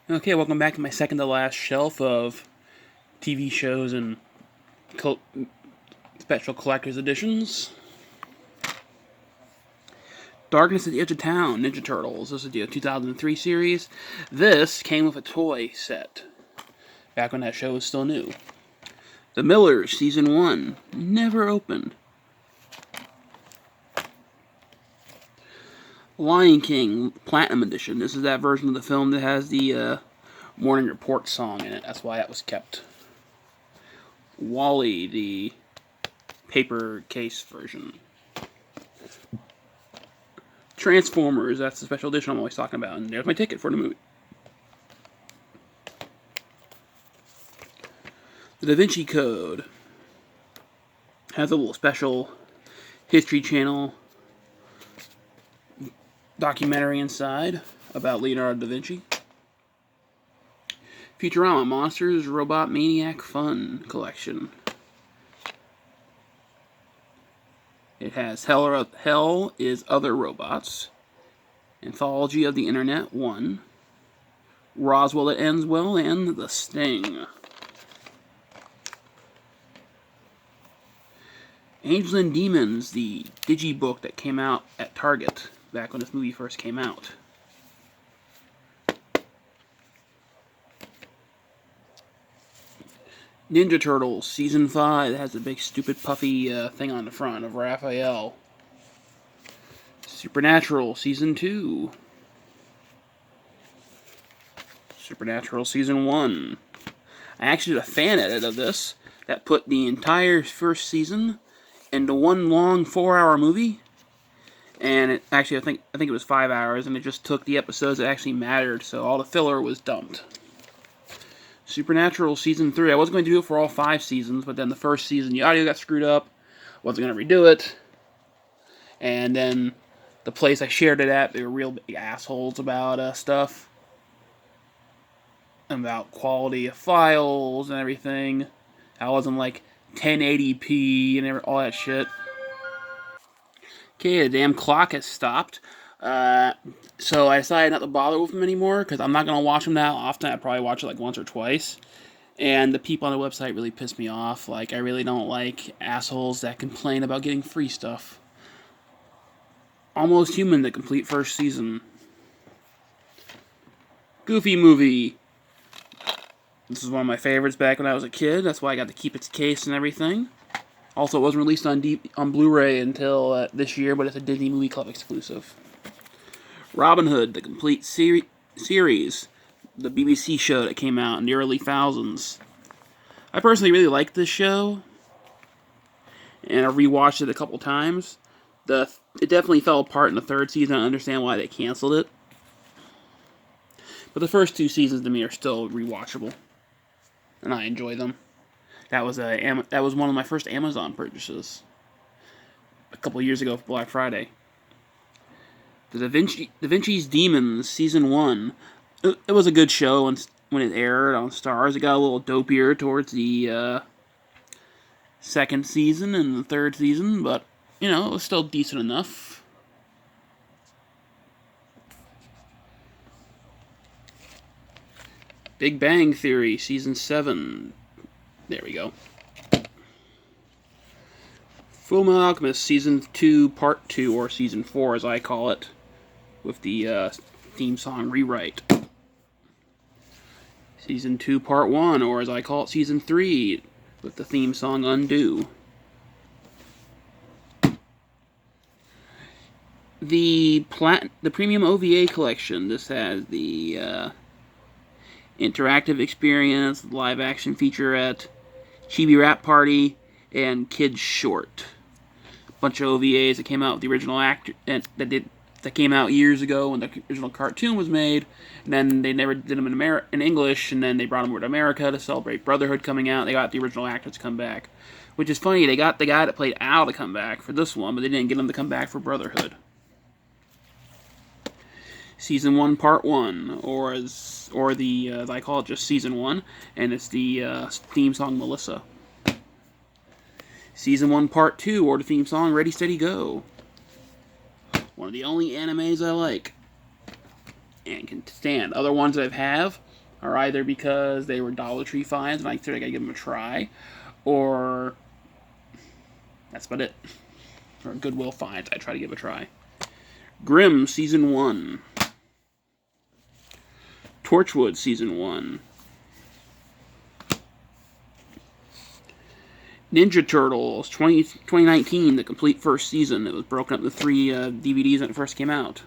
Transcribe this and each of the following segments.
Okay, welcome back to my second to last shelf of TV shows and special collector's editions. Darkness at the Edge of Town, Ninja Turtles. This is the 2003 series. This came with a toy set, back when that show was still new. The Millers, Season 1, never opened. Lion King, Platinum Edition. This is that version of the film that has the Morning Report song in it. That's why that was kept. Wall-E, the paper case version. Transformers, that's the special edition I'm always talking about. And there's my ticket for the movie. The Da Vinci Code has a little special History Channel documentary inside about Leonardo da Vinci. Futurama, Monsters, Robot Maniac Fun Collection. It has Hell is Other Robots, Anthology of the Internet 1, Roswell It Ends Well, and The Sting. Angels and Demons, the digibook that came out at Target back when this movie first came out. Ninja Turtles, Season 5, it has a big stupid puffy thing on the front of Raphael. Supernatural, Season 2. Supernatural, Season 1. I actually did a fan edit of this that put the entire first season into one long 4-hour movie. And it actually, I think it was 5 hours, and it just took the episodes that actually mattered, so all the filler was dumped. Supernatural Season 3. I wasn't going to do it for all 5 seasons, but then the first season, the audio got screwed up. Wasn't going to redo it. And then the place I shared it at, they were real big assholes about stuff. About quality of files and everything. I wasn't like 1080p and all that shit. Okay, the damn clock has stopped. So I decided not to bother with them anymore, because I'm not going to watch them that often. I probably watch it like once or twice. And the people on the website really piss me off. Like, I really don't like assholes that complain about getting free stuff. Almost Human, the complete first season. Goofy Movie. This is one of my favorites back when I was a kid. That's why I got to keep its case and everything. Also, it wasn't released on Blu-ray until this year, but it's a Disney Movie Club exclusive. Robin Hood, the complete series, the BBC show that came out in the early thousands. I personally really liked this show, and I rewatched it a couple times. It definitely fell apart in the third season. I understand why they canceled it. But the first 2 seasons to me are still rewatchable, and I enjoy them. That was one of my first Amazon purchases a couple years ago for Black Friday. The Da Vinci's Demons, Season 1. It was a good show when it aired on Starz. It got a little dopier towards the second season and the third season, but, it was still decent enough. Big Bang Theory, Season 7. There we go. Fullmetal Alchemist, Season 2, Part 2, or Season 4 as I call it, with the theme song rewrite. Season 2, Part 1, or as I call it, Season 3, with the theme song Undo. The Premium OVA Collection. This has the interactive experience, live action featurette, Chibi Rap Party, and Kids Short. A bunch of OVAs that came out with the original actor that came out years ago when the original cartoon was made, and then they never did them in English, and then they brought them over to America to celebrate Brotherhood coming out. They got the original actors to come back, which is funny. They got the guy that played Al to come back for this one, but they didn't get him to come back for Brotherhood. Season 1, Part 1, or as I call it, just Season 1, and it's the theme song Melissa. Season 1, Part 2, or the theme song Ready, Steady, Go. One of the only animes I like and can stand. Other ones that I have are either because they were Dollar Tree finds and I said I gotta give them a try, or that's about it. Or Goodwill finds I try to give a try. Grimm Season 1. Torchwood Season 1. Ninja Turtles 2019, the complete first season. It was broken up into 3 DVDs when it first came out.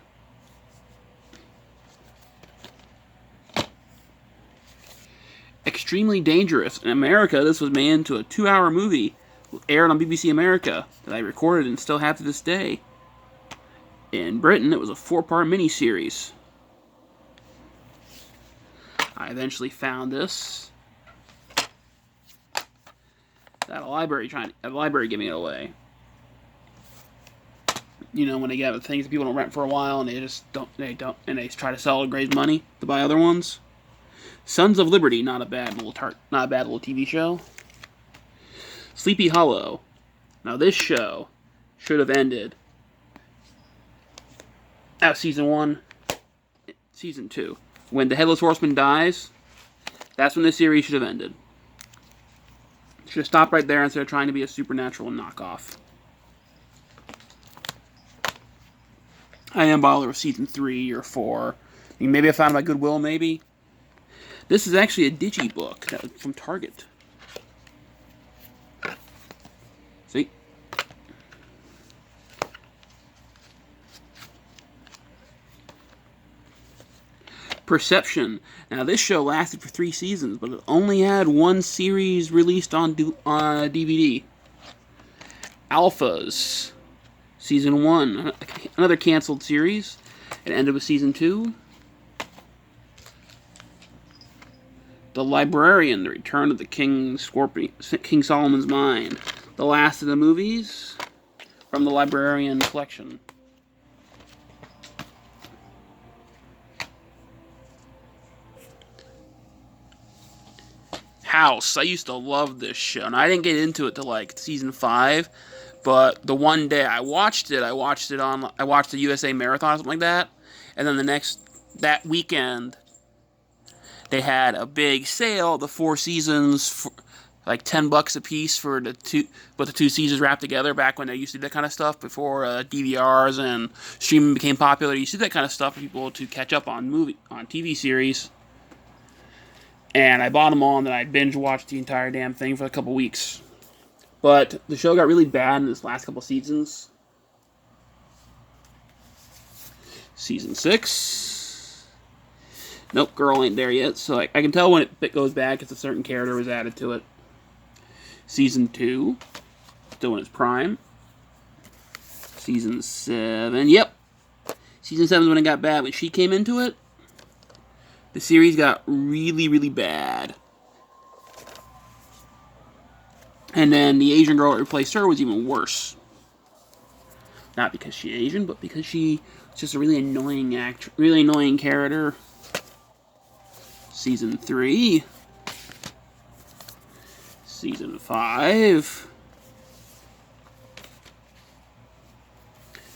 Extremely Dangerous. In America, this was made into a 2-hour movie. It aired on BBC America that I recorded and still have to this day. In Britain, it was a 4-part miniseries. I eventually found this at a library giving it away. You know, when they get things that people don't rent for a while and they try to sell and raise money to buy other ones. Sons of Liberty, not a bad little TV show. Sleepy Hollow. Now this show should have ended at Season 1, Season 2. When the Headless Horseman dies, that's when the series should have ended. Should have stopped right there instead of trying to be a supernatural knockoff. I am bothered with Season 3 or 4. I mean, maybe I found it by Goodwill, maybe. This is actually a digibook that was from Target. See? Perception. Now, this show lasted for 3 seasons, but it only had 1 series released on DVD. Alphas. Season 1. Another canceled series. It ended with Season 2. The Librarian, The Return of the King Solomon's Mind. The last of the movies from the Librarian collection. House. I used to love this show, and I didn't get into it till like Season 5, but the one day I watched the USA Marathon or something like that, and then that weekend, they had a big sale, the 4 seasons, for like $10 a piece for the 2 seasons wrapped together. Back when they used to do that kind of stuff before DVRs and streaming became popular, you used to do that kind of stuff for people to catch up on TV series. And I bought them all, and then I binge watched the entire damn thing for a couple weeks. But the show got really bad in its last couple seasons. Season 6. Nope, girl ain't there yet. So I can tell when it goes bad because a certain character was added to it. Season 2. Still in its prime. Season 7. Yep. Season 7 is when it got bad. When she came into it, the series got really, really bad. And then the Asian girl that replaced her was even worse. Not because she's Asian, but because she was just a really annoying character. Season 3. Season 5.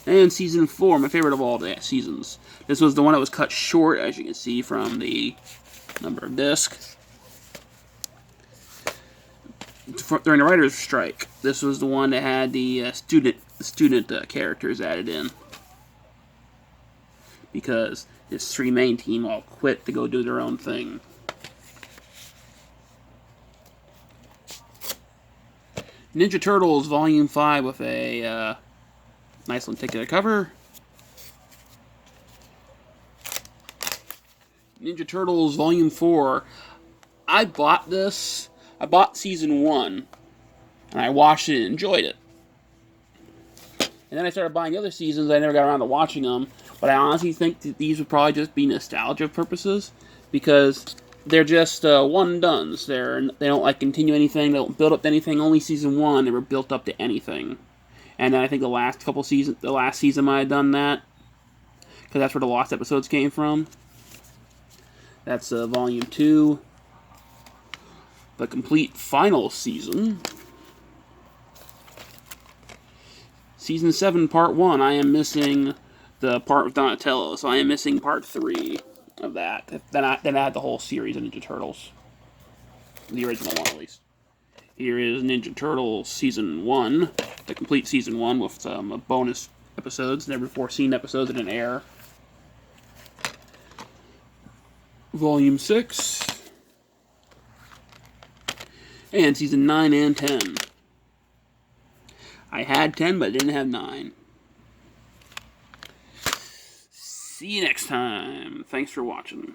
And Season 4, my favorite of all the seasons. This was the one that was cut short, as you can see from the number of discs. During the writer's strike, this was the one that had the student characters added in. Because this 3 main team all quit to go do their own thing. Ninja Turtles Volume 5 with a nice little ticket cover. Ninja Turtles Volume 4. I bought this. I bought Season 1. And I watched it and enjoyed it. And then I started buying the other seasons. I never got around to watching them. But I honestly think that these would probably just be nostalgia purposes. Because they're just one-and-dones. They don't like continue anything. They don't build up to anything. Only Season 1 they were built up to anything. And then I think the last season might have done that. Because that's where the lost episodes came from. That's Volume 2. The complete final season. Season 7, Part 1. I am missing the part with Donatello, so I am missing Part 3. of that. Then I had the whole series of Ninja Turtles, the original one at least. Here is Ninja Turtles Season 1, the complete Season 1 with some bonus episodes, never before seen episodes in an air. Volume 6, and Season 9 and 10. I had 10, but I didn't have 9. See you next time. Thanks for watching.